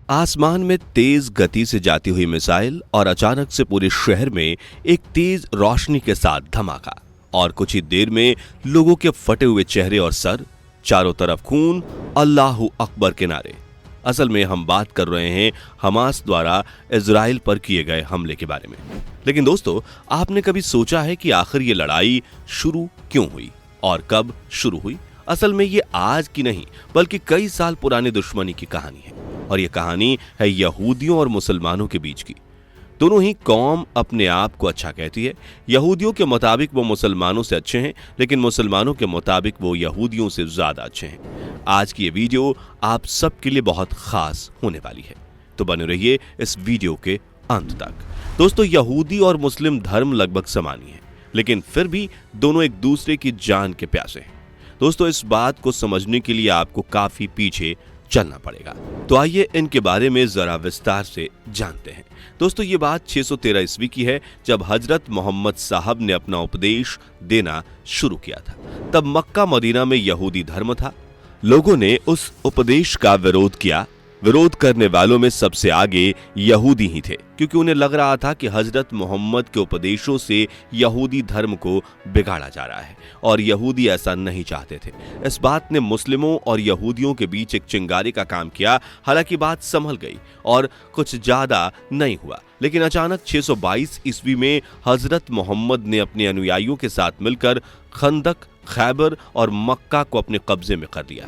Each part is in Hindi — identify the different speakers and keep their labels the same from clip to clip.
Speaker 1: आसमान में तेज गति से जाती हुई मिसाइल और अचानक से पूरे शहर में एक तेज रोशनी के साथ धमाका और कुछ ही देर में लोगों के फटे हुए चेहरे और सर, चारों तरफ खून, अल्लाहू अकबर के नारे। असल में हम बात कर रहे हैं हमास द्वारा इजराइल पर किए गए हमले के बारे में। लेकिन दोस्तों, आपने कभी सोचा है कि आखिर ये लड़ाई शुरू क्यों हुई और कब शुरू हुई? असल में ये आज की नहीं बल्कि कई साल पुरानी दुश्मनी की कहानी है और ये कहानी है यहूदियों और मुसलमानों के बीच की। दोनों ही कौम अपने आप को अच्छा कहती है। यहूदियों के मुताबिक वो मुसलमानों से अच्छे हैं, लेकिन मुसलमानों के मुताबिक वो यहूदियों से ज्यादा अच्छे हैं। आज की ये वीडियो आप सबके लिए बहुत खास होने वाली है, तो बने रहिए इस वीडियो के अंत तक। दोस्तों, यहूदी और मुस्लिम धर्म लगभग समान ही है, लेकिन फिर भी दोनों एक दूसरे की जान के प्यासे हैं। दोस्तों, इस बात को समझने के लिए आपको काफी पीछे चलना पड़ेगा, तो आइए इनके बारे में जरा विस्तार से जानते हैं। दोस्तों, ये बात 613 ईस्वी की है, जब हजरत मोहम्मद साहब ने अपना उपदेश देना शुरू किया था। तब मक्का मदीना में यहूदी धर्म था। लोगों ने उस उपदेश का विरोध किया। विरोध करने वालों में सबसे आगे यहूदी ही थे, क्योंकि उन्हें लग रहा था कि हजरत मोहम्मद के उपदेशों से यहूदी धर्म को बिगाड़ा जा रहा है और यहूदी ऐसा नहीं चाहते थे। इस बात ने मुस्लिमों और यहूदियों के बीच एक चिंगारी का काम किया। हालांकि बात संभल गई और कुछ ज्यादा नहीं हुआ, लेकिन अचानक 622 ईस्वी में हजरत मोहम्मद ने अपने अनुयायियों के साथ मिलकर खंदक, खैबर और मक्का को अपने कब्जे में कर लिया।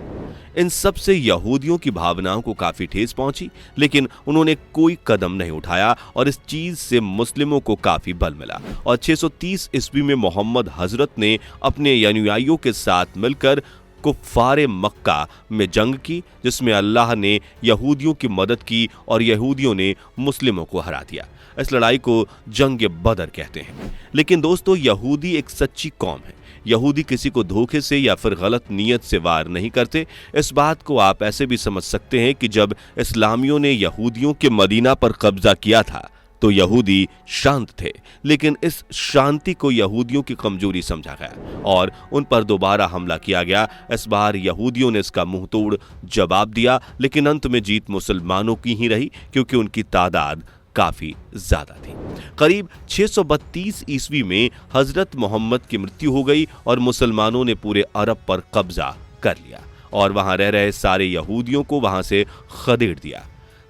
Speaker 1: इन सब से यहूदियों की भावनाओं को काफी ठेस पहुंची, लेकिन उन्होंने कोई कदम नहीं उठाया और इस चीज से मुस्लिमों को काफी बल मिला और 630 ईस्वी में मोहम्मद हजरत ने अपने अनुयायियों के साथ मिलकर कुफ्फारे मक्का में जंग की, जिसमें अल्लाह ने यहूदियों की मदद की और यहूदियों ने मुस्लिमों को हरा दिया। इस लड़ाई को जंग बदर कहते हैं। लेकिन दोस्तों, यहूदी एक सच्ची कौम है। यहूदी किसी को धोखे से या फिर गलत नीयत से वार नहीं करते। इस बात को आप ऐसे भी समझ सकते हैं कि जब इस्लामियों ने यहूदियों के मदीना पर कब्जा किया था तो यहूदी शांत थे, लेकिन इस शांति को यहूदियों की कमजोरी समझा गया और उन पर दोबारा हमला किया गया। इस बार यहूदियों ने इसका मुंहतोड़ जवाब दिया, लेकिन अंत में जीत मुसलमानों की ही रही, क्योंकि उनकी तादाद काफी ज्यादा थी। करीब 632 ईस्वी में हजरत मोहम्मद की मृत्यु हो गई और मुसलमानों ने पूरे अरब पर कब्जा कर लिया और वहां रह रहे सारे यहूदियों को वहां से खदेड़ दिया।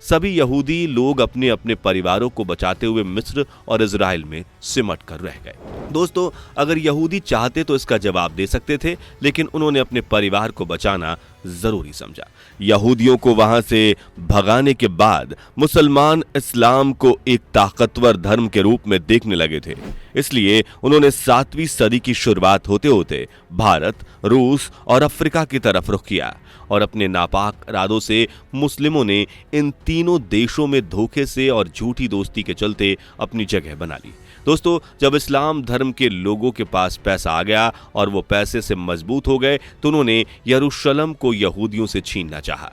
Speaker 1: सभी यहूदी लोग अपने अपने परिवारों को बचाते हुए मिस्र और इजराइल में सिमट कर रह गए। दोस्तों, अगर यहूदी चाहते तो इसका जवाब दे सकते थे, लेकिन उन्होंने अपने परिवार को बचाना जरूरी समझा। यहूदियों को वहां से भगाने के बाद मुसलमान इस्लाम को एक ताकतवर धर्म के रूप में देखने लगे थे। इसलिए उन्होंने 7वीं सदी की शुरुआत होते होते भारत, रूस और अफ्रीका की तरफ रुख किया और अपने नापाक इरादों से मुस्लिमों ने इन तीनों देशों में धोखे से और झूठी दोस्ती के चलते अपनी जगह बना ली। दोस्तों, जब इस्लाम धर्म के लोगों के पास पैसा आ गया और वो पैसे से मजबूत हो गए, तो उन्होंने यरूशलेम को यहूदियों से छीनना चाहा।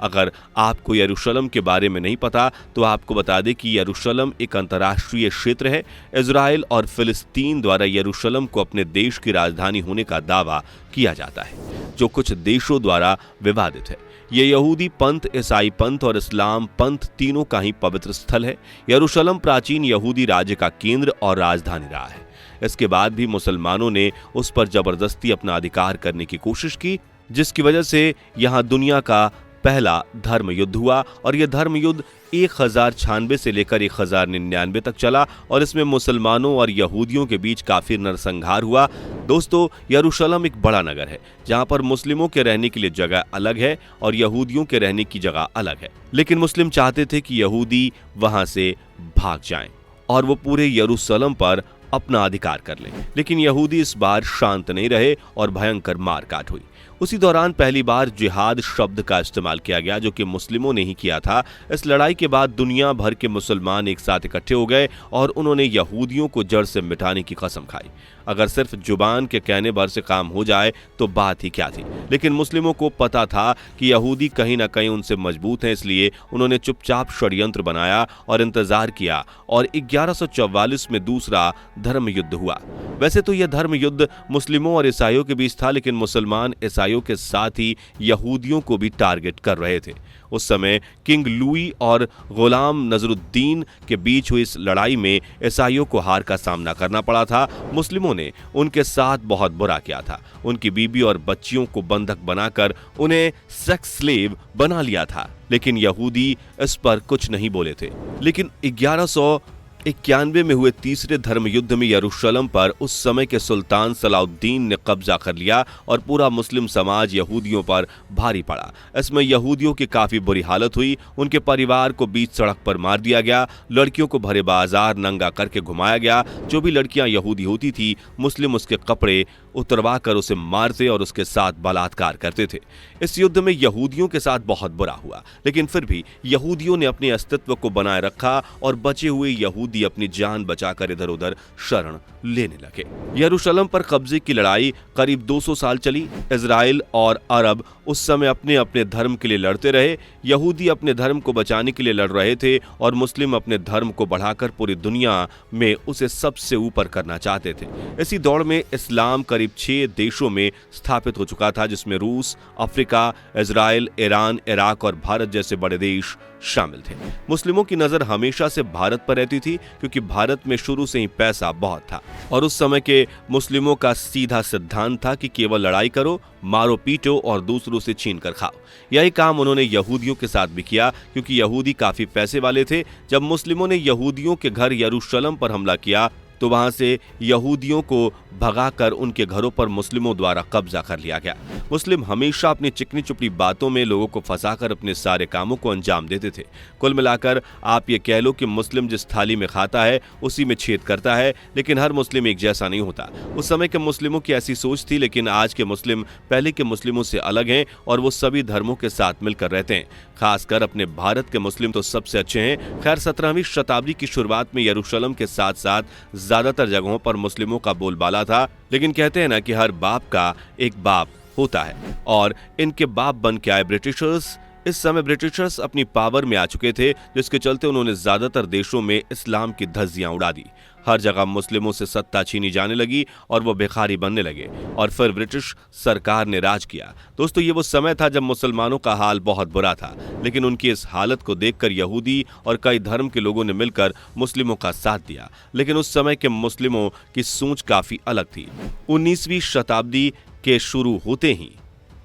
Speaker 1: अगर आपको यरूशलेम के बारे में नहीं पता तो आपको बता दें कि यरूशलेम एक अंतर्राष्ट्रीय क्षेत्र है। इजराइल और फिलिस्तीन द्वारा यरूशलेम को अपने देश की राजधानी होने का दावा किया जाता है, जो कुछ देशों द्वारा विवादित है। ये यहूदी पंथ, ईसाई पंथ और इस्लाम पंथ तीनों का ही पवित्र स्थल है। यरूशलेम प्राचीन यहूदी राज्य का केंद्र और राजधानी रहा है। इसके बाद भी मुसलमानों ने उस पर जबरदस्ती अपना अधिकार करने की कोशिश की, जिसकी वजह से यहाँ दुनिया का पहला धर्म युद्ध हुआ और यह धर्म युद्ध 1096 से लेकर 1099 तक चला और इसमें मुसलमानों और यहूदियों के बीच काफी नरसंहार हुआ। दोस्तों, यरूशलेम एक बड़ा नगर है जहां पर मुस्लिमों के रहने के लिए जगह अलग है और यहूदियों के रहने की जगह अलग है। लेकिन मुस्लिम चाहते थे कि यहूदी वहां से भाग जाएं और वो पूरे यरूशलेम पर अपना अधिकार कर लें। लेकिन यहूदी इस बार शांत नहीं रहे और भयंकर मारकाट हुई। उसी दौरान पहली बार जिहाद शब्द का इस्तेमाल किया गया, जो कि मुस्लिमों ने ही किया था। इस लड़ाई के बाद दुनिया भर के मुसलमान एक साथ इकट्ठे हो गए और उन्होंने यहूदियों को जड़ से मिटाने की कसम खाई। अगर सिर्फ जुबान के कहने भर से काम हो जाए तो बात ही क्या थी, लेकिन मुस्लिमों को पता था कि यहूदी कहीं ना कहीं उनसे मजबूत हैं, इसलिए उन्होंने चुपचाप षड्यंत्र बनाया और इंतजार किया और 1144 में दूसरा धर्म युद्ध हुआ। वैसे तो यह धर्म युद्ध मुस्लिमों और ईसाइयों के बीच था, लेकिन मुसलमान ईसाइयों के साथ ही यहूदियों को भी टारगेट कर रहे थे। उस समय किंग लुई और गुलाम नजरुद्दीन के बीच हुई इस लड़ाई में ईसाइयों को हार का सामना करना पड़ा था। मुस्लिमों ने उनके साथ बहुत बुरा किया था। उनकी बीबी और बच्चियों को बंधक बनाकर उन्हें सेक्स स्लेव बना लिया था, लेकिन यहूदी इस पर कुछ नहीं बोले थे। लेकिन 1191 में हुए तीसरे धर्म युद्ध में यरूशलेम पर उस समय के सुल्तान सलाउद्दीन ने कब्जा कर लिया और पूरा मुस्लिम समाज यहूदियों पर भारी पड़ा। इसमें यहूदियों की काफी बुरी हालत हुई। उनके परिवार को बीच सड़क पर मार दिया गया, लड़कियों को भरे बाजार नंगा करके घुमाया गया। जो भी लड़कियां यहूदी होती थी, मुस्लिम उसके कपड़े उतरवा कर उसे मारते और उसके साथ बलात्कार करते थे। इस युद्ध में यहूदियों के साथ बहुत बुरा हुआ, लेकिन फिर भी यहूदियों ने अपने अस्तित्व को बनाए रखा और बचे हुए यहूदी अपनी जान बचाकर इधर उधर शरण लेने लगे। यरूशलेम पर कब्जे की लड़ाई करीब 200 साल चली। इजराइल और अरब उस समय अपने अपने धर्म के लिए लड़ते रहे। यहूदी अपने धर्म को बचाने के लिए लड़ रहे थे और मुस्लिम अपने धर्म को बढ़ाकर पूरी दुनिया में उसे सबसे ऊपर करना चाहते थे। इसी दौड़ में इस्लाम करीब 6 देशों में स्थापित हो चुका था, जिसमें रूस, अफ्रीका, इजराइल, ईरान, इराक और भारत जैसे बड़े देश शामिल थे। मुस्लिमों की नजर हमेशा से भारत पर रहती थी, क्योंकि भारत में शुरू से ही पैसा बहुत था और उस समय के मुस्लिमों का सीधा सिद्धांत था कि केवल लड़ाई करो, मारो पीटो और दूसरों से छीन कर खाओ। यही काम उन्होंने यहूदियों के साथ भी किया, क्योंकि यहूदी काफी पैसे वाले थे। जब मुस्लिमों ने यहूदियों के घर यरूशलेम पर हमला किया तो वहां से यहूदियों को भगाकर उनके घरों पर मुस्लिमों द्वारा कब्जा कर लिया गया। मुस्लिम हमेशा अपनी चिकनी चुपड़ी बातों में लोगों को फंसाकर अपने सारे कामों को अंजाम देते थे। कुल मिलाकर आप ये कह लो कि मुस्लिम जिस थाली में खाता है उसी में छेद करता है, लेकिन हर मुस्लिम एक जैसा नहीं होता। उस समय के मुस्लिमों की ऐसी सोच थी, लेकिन आज के मुस्लिम पहले के मुस्लिमों से अलग हैं और वो सभी धर्मों के साथ मिलकर रहते हैं। खासकर अपने भारत के मुस्लिम तो सबसे अच्छे हैं। खैर, 17वीं शताब्दी की शुरुआत में यरूशलेम के साथ साथ ज्यादातर जगहों पर मुस्लिमों का बोलबाला था, लेकिन कहते हैं ना कि हर बाप का एक बाप होता है और इनके बाप बन के आए ब्रिटिशर्स। इस समय ब्रिटिशर्स अपनी पावर में आ चुके थे, जिसके चलते उन्होंने ज्यादातर देशों में इस्लाम की धज्जियां उड़ा दी। हर जगह मुस्लिमों से सत्ता छीनी जाने लगी और वो भिखारी बनने लगे और फिर ब्रिटिश सरकार ने राज किया। दोस्तों, ये वो समय था जब मुसलमानों का हाल बहुत बुरा था, लेकिन उनकी इस हालत को देखकर यहूदी और कई धर्म के लोगों ने मिलकर मुस्लिमों का साथ दिया। लेकिन उस समय के मुस्लिमों की सोच काफी अलग थी। 19वीं शताब्दी के शुरू होते ही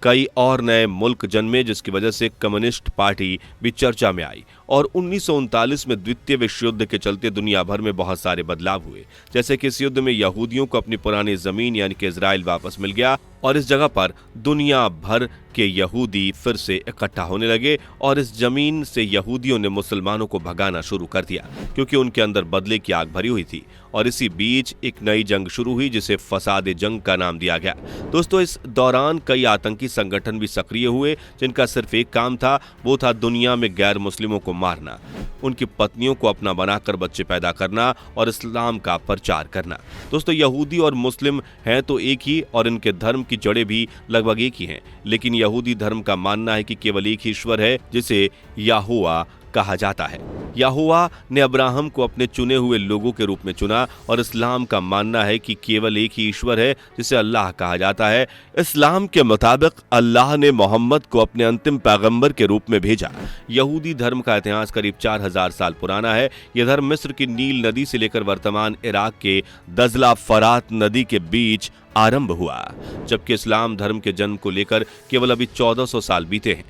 Speaker 1: कई और नए मुल्क जन्मे, जिसकी वजह से कम्युनिस्ट पार्टी भी चर्चा में आई और 1939 में द्वितीय विश्व युद्ध के चलते दुनिया भर में बहुत सारे बदलाव हुए। जैसे कि इस युद्ध में यहूदियों को अपनी पुरानी जमीन यानी कि इजराइल वापस मिल गया और इस जगह पर दुनिया भर के यहूदी फिर से इकट्ठा होने लगे और इस जमीन से यहूदियों ने मुसलमानों को भगाना शुरू कर दिया, क्योंकि उनके अंदर बदले की आग भरी हुई थी। और इसी बीच एक नई जंग शुरू हुई, जिसे फसाद जंग का नाम दिया गया। दोस्तों, इस दौरान कई आतंकी संगठन भी सक्रिय हुए, जिनका सिर्फ एक काम था, वो था दुनिया में गैर मुस्लिमों को मारना, उनकी पत्नियों को अपना बनाकर बच्चे पैदा करना और इस्लाम का प्रचार करना। दोस्तों, यहूदी और मुस्लिम हैं तो एक ही और इनके धर्म की जड़ें भी लगभग एक ही हैं, लेकिन यहूदी धर्म का मानना है कि केवल एक ही ईश्वर है, जिसे याहोवा कहा जाता है। याहोवा ने अब्राहम को अपने चुने हुए लोगों के रूप में चुना और इस्लाम का मानना है कि केवल एक ही ईश्वर है, जिसे अल्लाह कहा जाता है। इस्लाम के मुताबिक अल्लाह ने मोहम्मद को अपने अंतिम पैगंबर के रूप में भेजा। यहूदी धर्म का इतिहास करीब 4000 साल पुराना है। यह धर्म मिस्र की नील नदी से लेकर वर्तमान इराक के दजला फरात नदी के बीच आरंभ हुआ, जबकि इस्लाम धर्म के जन्म को लेकर केवल अभी 1400 साल बीते हैं।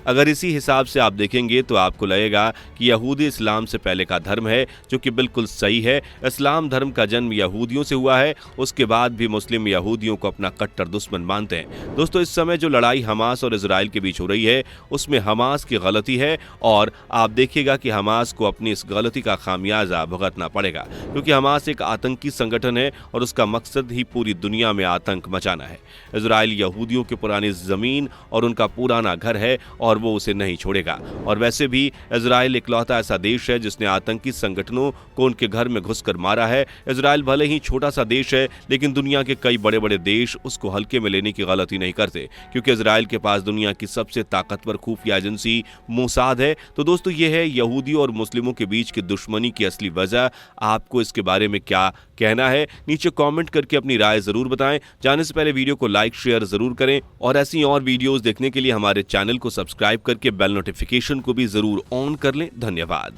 Speaker 1: अगर इसी हिसाब से आप देखेंगे तो आपको लगेगा कि यहूदी इस्लाम से पहले का धर्म है, जो कि बिल्कुल सही है। इस्लाम धर्म का जन्म यहूदियों से हुआ है, उसके बाद भी मुस्लिम यहूदियों को अपना कट्टर दुश्मन मानते हैं। दोस्तों, इस समय जो लड़ाई हमास और इजराइल के बीच हो रही है, उसमें हमास की गलती है और आप देखिएगा कि हमास को अपनी इस गलती का खामियाजा भुगतना पड़ेगा, क्योंकि हमास एक आतंकी संगठन है और उसका मकसद ही पूरी दुनिया में आतंक मचाना है। इजराइल यहूदियों की पुरानी जमीन और उनका पुराना घर है और वो उसे नहीं छोड़ेगा। और वैसे भी इजराइल इकलौता ऐसा देश है जिसने आतंकी संगठनों को उनके घर में घुसकर मारा है। इजराइल भले ही छोटा सा देश है, लेकिन दुनिया के कई बड़े बड़े देश उसको हल्के में लेने की गलती नहीं करते, क्योंकि इजराइल के पास दुनिया की सबसे ताकतवर खुफिया एजेंसी मोसाद है। तो दोस्तों, ये है यहूदियों और मुस्लिमों के बीच की दुश्मनी की असली वजह। आपको इसके बारे में क्या कहना है, नीचे कमेंट करके अपनी राय जरूर बताएं। जाने से पहले वीडियो को लाइक शेयर जरूर करें और ऐसी और वीडियोस देखने के लिए हमारे चैनल को सब्सक्राइब सब्सक्राइब करके बेल नोटिफिकेशन को भी जरूर ऑन कर लें। धन्यवाद।